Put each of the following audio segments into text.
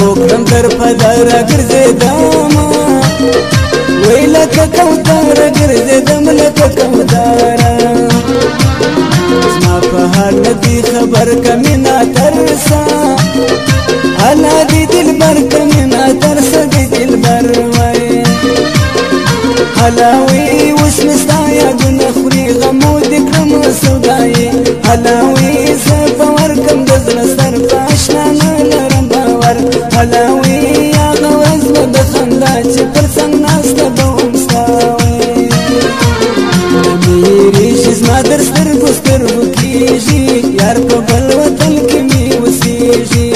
موکرم در پدر ګرځیدم وای لکه کوتر ګرځیدم لکه کوتر زما په حال ندی خبر کمینا ترسا انا دی دلبر کمینا ترسا دی دلبر وای حلاوی وش مستا یادونه خوري غمو د کړم سودای حلاوی زه ورکم د زړه سر پاشنا نه لرم باور حلاوی هغه ورځ به د خندا چې پر څنګ ناسته به هم ستا وای میریږي زما در سترګو سترګو کېږي یار په بل وطن کې مې اوسېږي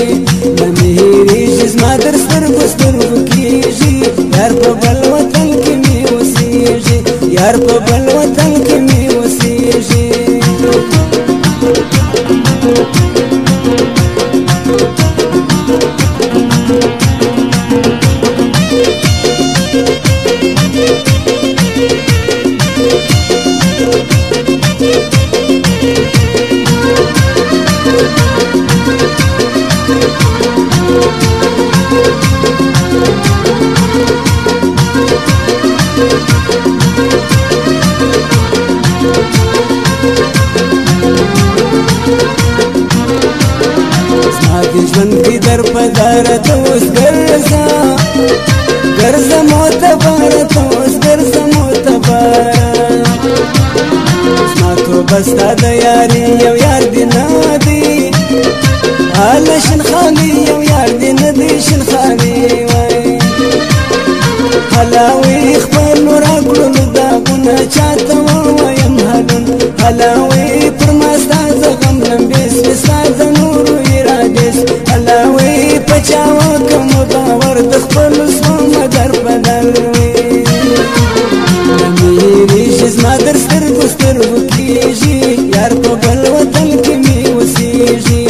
نه میریږي زما در سترګو سترګو کېږي یار په بل وطن کې مې اوسېږي یار په بل وطن کې مې اوسېږي ژوند کی در پدار ته اوس ګرځه ګرځه معتبر ته اوس ګرځه معتبر زما توبه ستا د یاري یو یار دې نه دی هله شنخالي یو یار دې نه دی شنخالي وای حلاوي خپلو راکړلو داغونه چاته ووایم هلون حلاوي پر ما ستا زغم لمبې سوې ستا د نورو ارادې حلاوي په چا وکم باور د خپلو زړونو در بدل وي نه میریږي زما در سترګو سترګو کېږي یار په بل وطن کې مې اوسېږي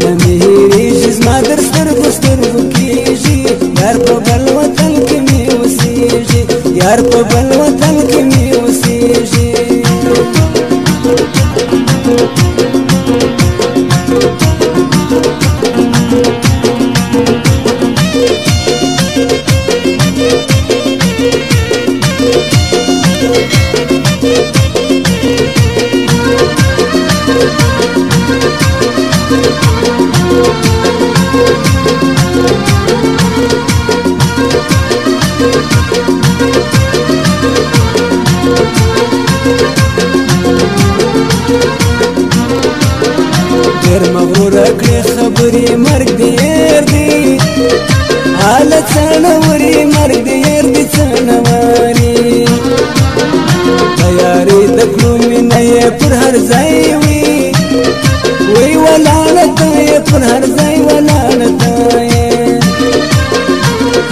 نه میریږي زما در سترګو سترګو کېږي یار په بل وطن کې مې اوسېږي یار په بل وطن کې مې اوسېږي ډېر مغرور کړې خبرې مرګ دې هېر دی حالت څڼورې مرګ دې هېر دی څڼوارې تیارې د کړو مینه یې پر هر ځای وي وی ولاړه ته یې پر هر ځای ولاړه ته یې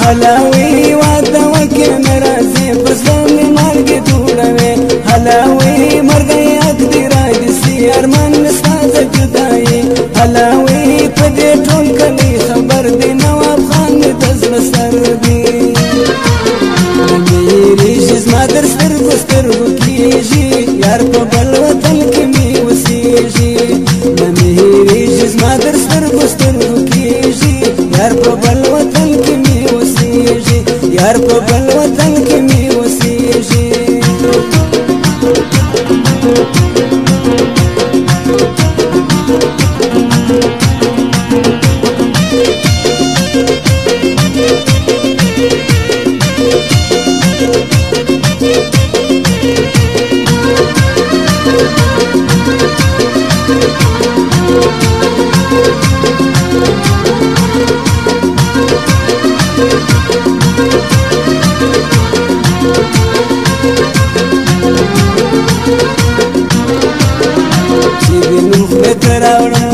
حلاوي واده وکړې نه راځې پر زړه مې مالګې دوړوې حلاوي مرګ یاد دې راجسي ارمان مې ستا د جدایي حلاوي په دې ټول کلي خبر دې نواب خان مې د زړه سر دی نه میریږي زما در سترګو سترګو کېږي یار په بل وطن کې مې اوسېږي نه میریږي زما در سترګو سترګو کېږي یار په بل وطن کې مې اوسېږي یار په بل وطن کې مې اوسېږي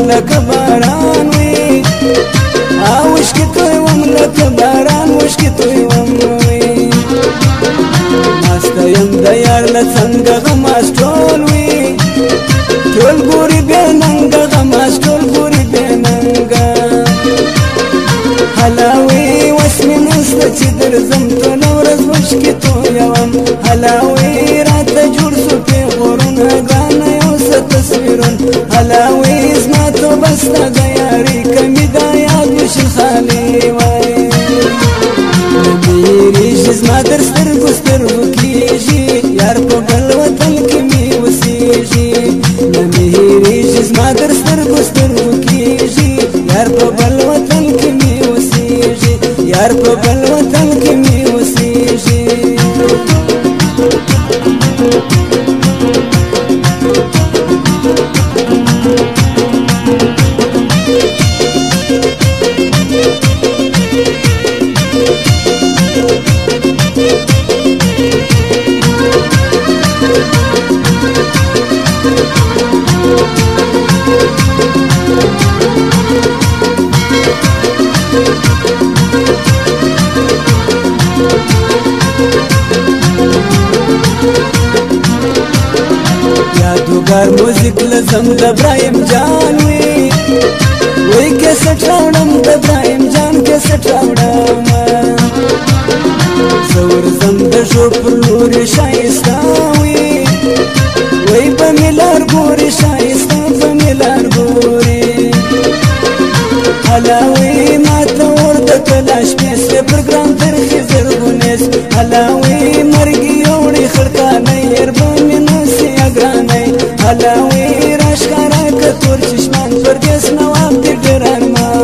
لکه باران وي اوښکې تویوم لکه باران اوښکې تویوم وي ناسته یم د یار له څنګه غماز ټول وي ټول ګوري بې ننګه غماز ټول ګوري ستا د یارۍ کمي دا یاد وشل خالي وای هېرېږي زما در سترګو سترګو کېږي یار په بل وطن کې مې اوسېږي نه مې هېرېږي زما در سترګو سترګو کېږي یار په بل وطن کې مې اوسېږي یار په بل وطن کې مې اوسېږي یادوګر موزیک لزم د ابراهیم جان وی کیسټ راوړم د ابراهیم جان کیسټ راوړم زه ورځم د ژو پر لورې ښایسته وی به مې لار ګورې ښایسته به مې لار ګورې هله وی ماته ورته کله شپې سوې پر ګران ترخې زرغونې هله وی مرګي یوړې خړکانۍ هېر به مې نسي ګرانۍ هله وی راښکاره که تور چشمان پردېس نواب دې ډېر ارمان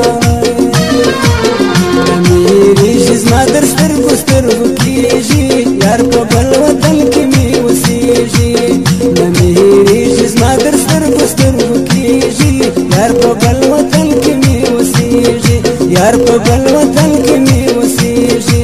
نه مې هېرېږي زما در سترګو سترګو کېږي یار په بل وطن کې مې اوسېږي نه مې هېرېږي زما در سترګو سترګو کېږي یار په بل وطن کې مې اوسېږي یار په بل وطن کې مې اوسېږي